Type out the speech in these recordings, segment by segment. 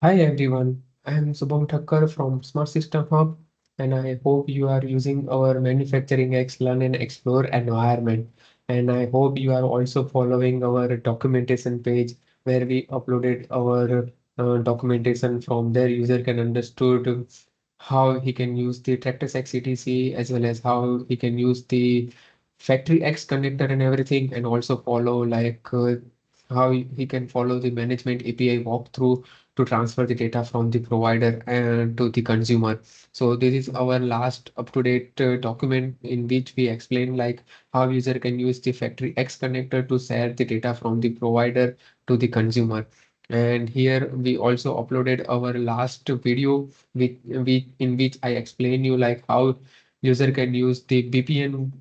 Hi everyone, I am Subham Thakkar from Smart System Hub, and I hope you are using our Manufacturing X Learn and Explore environment. And I hope you are also following our documentation page where we uploaded our documentation. From there user can understood how he can use the Tractus-X EDC as well as how he can use the factory X connector and everything, and also follow how he can follow the management API walkthrough to transfer the data from the provider and to the consumer. So this is our last up-to-date document in which we explain like how user can use the factory X connector to share the data from the provider to the consumer. And here we also uploaded our last video in which I explain you like how user can use the BPN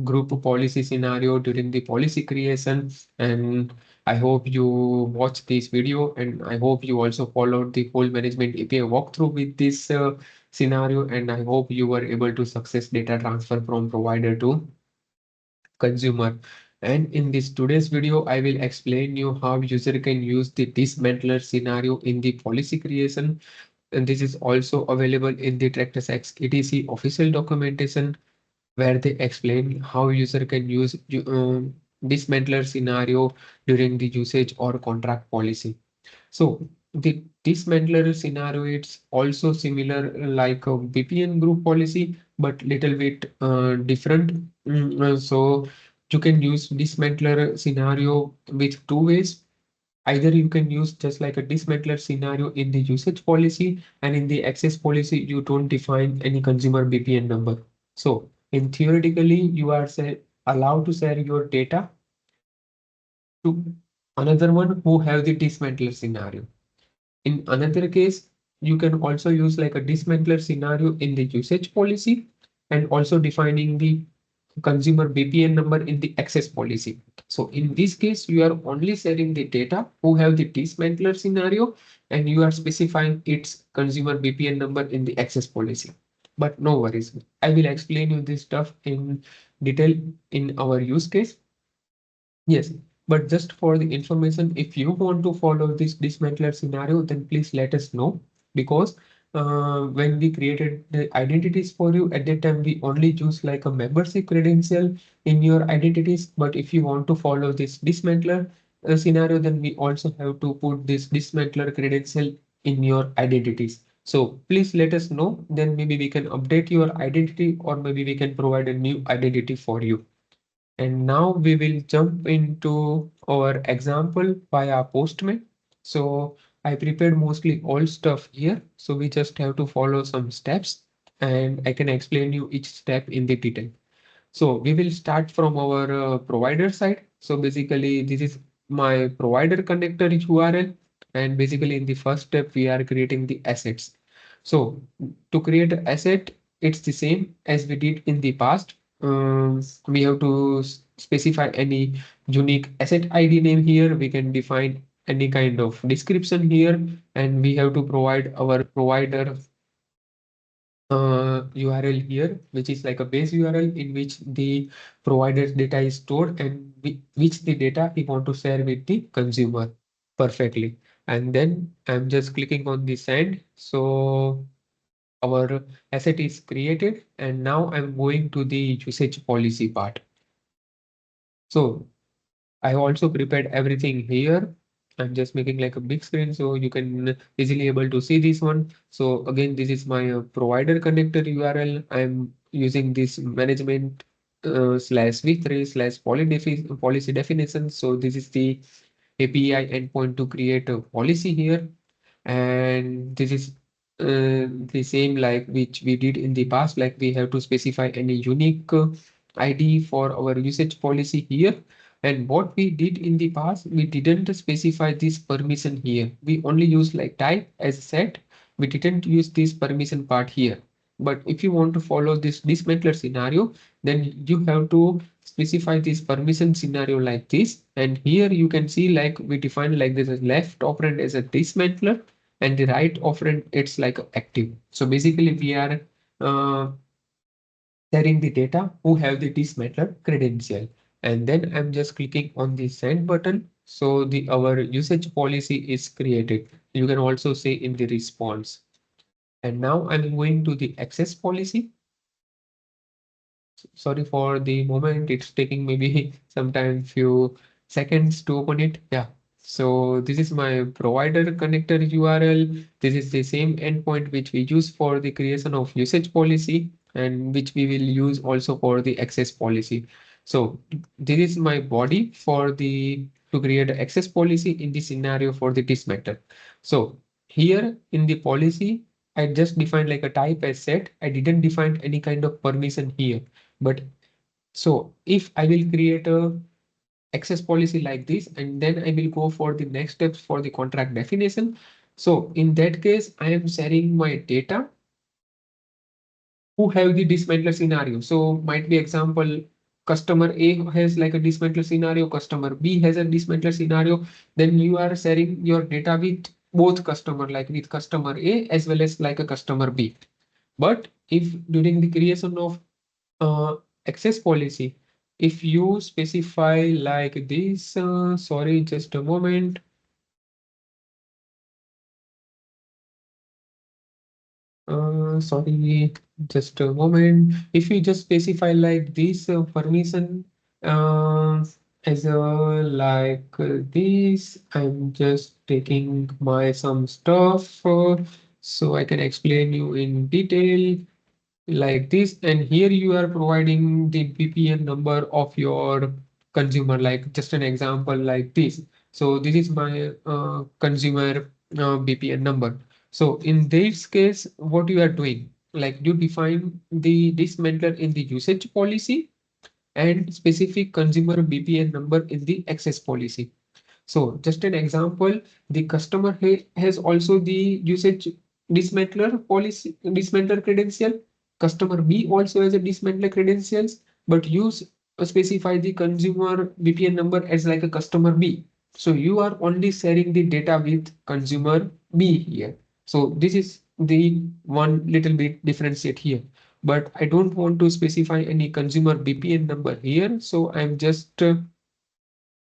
group policy scenario during the policy creation. And I hope you watch this video, and I hope you also followed the whole management API walkthrough with this scenario, and I hope you were able to success data transfer from provider to consumer. And in this today's video, I will explain you how user can use the dismantler scenario in the policy creation. And this is also available in the Tractus-X EDC official documentation where they explain how user can use dismantler scenario during the usage or contract policy. So the dismantler scenario, it's also similar like a VPN group policy, but little bit different. So you can use dismantler scenario with two ways. Either you can use just like a dismantler scenario in the usage policy, and in the access policy, you don't define any consumer VPN number. So in theoretically, you are allowed to share your data to another one who have the dismantler scenario. In another case, you can also use like a dismantler scenario in the usage policy and also defining the consumer VPN number in the access policy. So in this case, you are only sharing the data who have the dismantler scenario, and you are specifying its consumer VPN number in the access policy. But no worries, I will explain you this stuff in detail in our use case. Yes, but just for the information, if you want to follow this dismantler scenario, then please let us know, because when we created the identities for you at that time, we only use like a membership credential in your identities. But if you want to follow this dismantler scenario, then we also have to put this dismantler credential in your identities. So please let us know, then maybe we can update your identity, or maybe we can provide a new identity for you. And now we will jump into our example via Postman. So I prepared mostly all stuff here. So we just have to follow some steps, and I can explain you each step in the detail. So we will start from our provider side. So basically this is my provider connector URL. And basically in the first step, we are creating the assets. So to create an asset, it's the same as we did in the past. We have to specify any unique asset ID name here. We can define any kind of description here, and we have to provide our provider URL here, which is like a base URL in which the provider's data is stored, and which the data we want to share with the consumer perfectly. And then I'm just clicking on the send. So our asset is created, and now I'm going to the usage policy part. So I also prepared everything here. I'm just making like a big screen so you can easily able to see this one. So again, this is my provider connector URL. I'm using this management slash v3 slash policy definition. So this is the API endpoint to create a policy here. And this is the same like which we did in the past, like we have to specify any unique ID for our usage policy here. And what we did in the past, we didn't specify this permission here. We only use like type as set. We didn't use this permission part here. But if you want to follow this dismantler scenario, then you have to specify this permission scenario like this. And here you can see like we define like this as left operand as a dismantler, and the right operand it's like active. So basically we are uh, sharing the data who have the dismantler credential. And then I'm just clicking on the send button. So the our usage policy is created. You can also say in the response. And now I'm going to the access policy. Sorry for the moment. It's taking maybe sometime few seconds to open it. Yeah. So this is my provider connector URL. This is the same endpoint which we use for the creation of usage policy and which we will use also for the access policy. So this is my body for the to create an access policy in the scenario for the dismantler. So here in the policy, I just defined like a type as set. I didn't define any kind of permission here. But so if I will create a access policy like this, and then I will go for the next steps for the contract definition. So in that case, I am sharing my data who have the dismantler scenario. So might be example, customer A has like a dismantler scenario, customer B has a dismantler scenario. Then you are sharing your data with both customer, like with customer A as well as like a customer B. But if during the creation of uh, access policy, if you specify like this, sorry, just a moment. Sorry, just a moment. If you just specify like this permission uh, as a like this, I'm just taking my some stuff so I can explain you in detail like this. And here you are providing the BPN number of your consumer, like just an example like this. So this is my consumer BPN number. So in this case, what you are doing, like you define the dismantler in the usage policy and specific consumer BPN number in the access policy. So just an example, the customer has also the usage dismantler policy, dismantler credential. Customer B also has a dismantler credentials, but you specify the consumer VPN number as like a customer B. So you are only sharing the data with consumer B here. So this is the one little bit differentiate here. But I don't want to specify any consumer VPN number here. So I'm just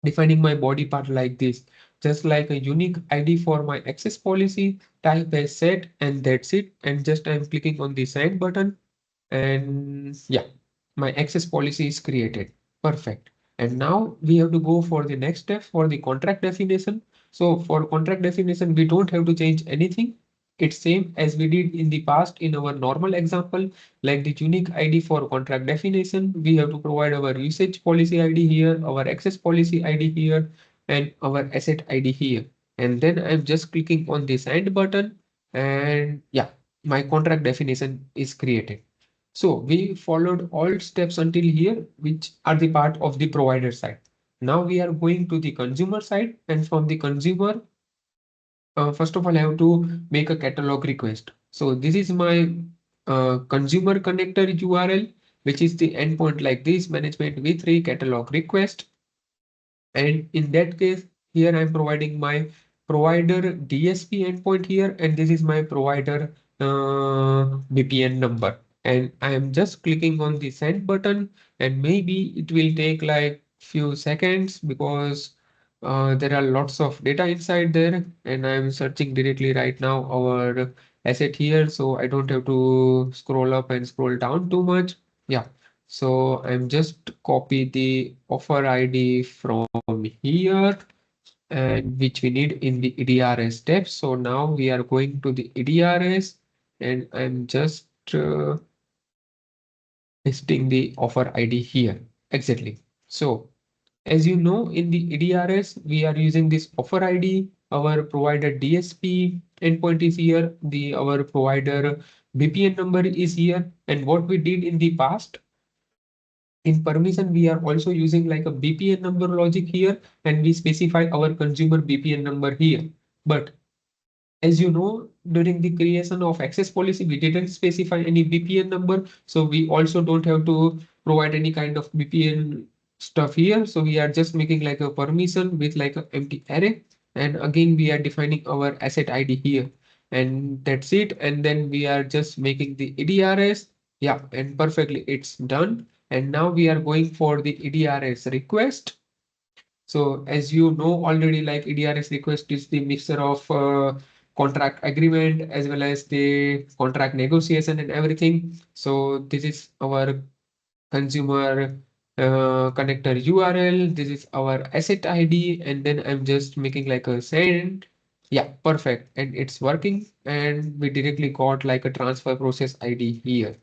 defining my body part like this, just like a unique ID for my access policy, type as set, and that's it. And just I'm clicking on the send button, and yeah, my access policy is created. Perfect. And now we have to go for the next step for the contract definition. So for contract definition, we don't have to change anything. It's same as we did in the past in our normal example, like the unique ID for contract definition. We have to provide our usage policy ID here, our access policy ID here, and our asset ID here. And then I'm just clicking on the send button, and yeah, my contract definition is created. So we followed all steps until here, which are the part of the provider side. Now we are going to the consumer side, and from the consumer, first of all, I have to make a catalog request. So this is my consumer connector URL, which is the endpoint like this, management v3 catalog request. And in that case, here I'm providing my provider DSP endpoint here, and this is my provider VPN number. And I am just clicking on the send button, and maybe it will take like few seconds because there are lots of data inside there, and I'm searching directly right now our asset here, so I don't have to scroll up and scroll down too much. Yeah. So I'm just copy the offer ID from here, and which we need in the EDRS step. So now we are going to the EDRS, and I'm just listing the offer ID here. Exactly. So as you know, in the EDRS, we are using this offer ID. Our provider DSP endpoint is here. The our provider VPN number is here. And what we did in the past, in permission, we are also using like a BPN number logic here, and we specify our consumer BPN number here. But as you know, during the creation of access policy, we didn't specify any VPN number. So we also don't have to provide any kind of VPN stuff here. So we are just making like a permission with like an empty array. And again, we are defining our asset ID here. And that's it. And then we are just making the EDRS. Yeah, and perfectly it's done. And now we are going for the EDRS request. So as you know already, like EDRS request is the mixture of contract agreement as well as the contract negotiation and everything. So this is our consumer connector URL. This is our asset ID, and then I'm just making like a send. Yeah, perfect. And it's working, and we directly got like a transfer process ID here.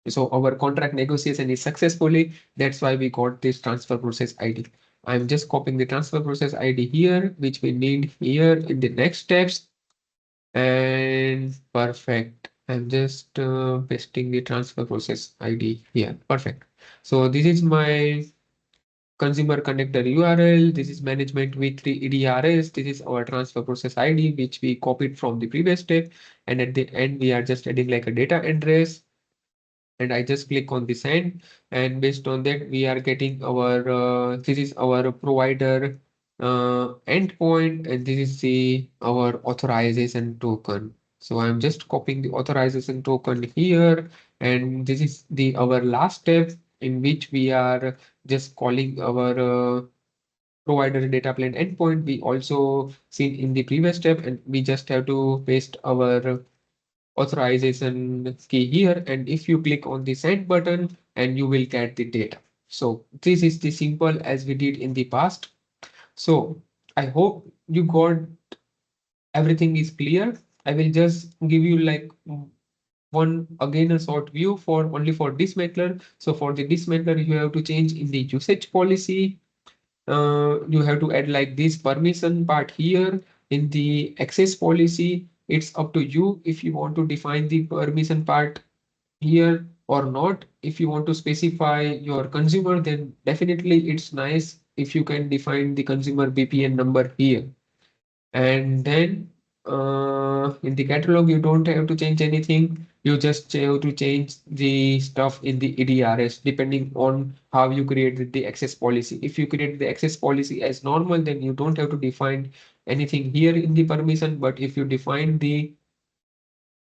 So our contract negotiation is successfully. That's why we got this transfer process ID. I'm just copying the transfer process ID here, which we need here in the next steps. And perfect. I'm just pasting the transfer process ID here. Perfect. So this is my consumer connector URL. This is management v3 EDRS. This is our transfer process ID, which we copied from the previous step. And at the end, we are just adding like a data address, and I just click on the send, and based on that we are getting our this is our provider endpoint, and this is the our authorization token. So I'm just copying the authorization token here, and this is the our last step in which we are just calling our provider data plane endpoint. We also seen in the previous step, and we just have to paste our authorization key here, and if you click on the send button, and you will get the data. So this is the simple as we did in the past. So I hope you got everything is clear. I will just give you like one again a short view for only for Dismantler. So for the Dismantler, you have to change in the usage policy. You have to add like this permission part here in the access policy. It's up to you if you want to define the permission part here or not. If you want to specify your consumer, then definitely it's nice if you can define the consumer BPN number here. And then in the catalog, you don't have to change anything. You just have to change the stuff in the EDRS depending on how you created the access policy. If you create the access policy as normal, then you don't have to define anything here in the permission. But if you define the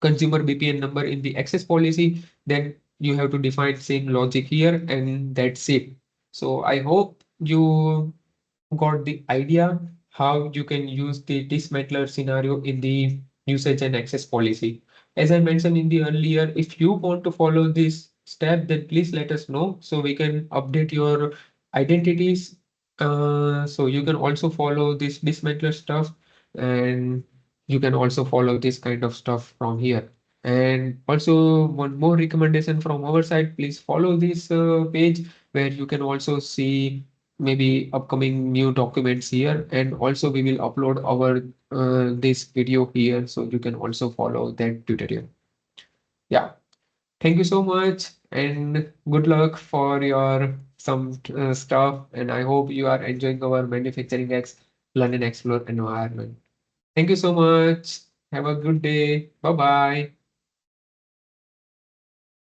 consumer BPN number in the access policy, then you have to define same logic here, and that's it. So I hope you got the idea how you can use the dismantler scenario in the usage and access policy. As I mentioned in the earlier, if you want to follow this step, then please let us know so we can update your identities. So you can also follow this dismantler stuff, and you can also follow this kind of stuff from here. And also one more recommendation from our side, please follow this page where you can also see maybe upcoming new documents here, and also we will upload our this video here, so you can also follow that tutorial. Yeah, thank you so much, and good luck for your some stuff, and I hope you are enjoying our manufacturing X learn and explore environment. Thank you so much. Have a good day. Bye bye.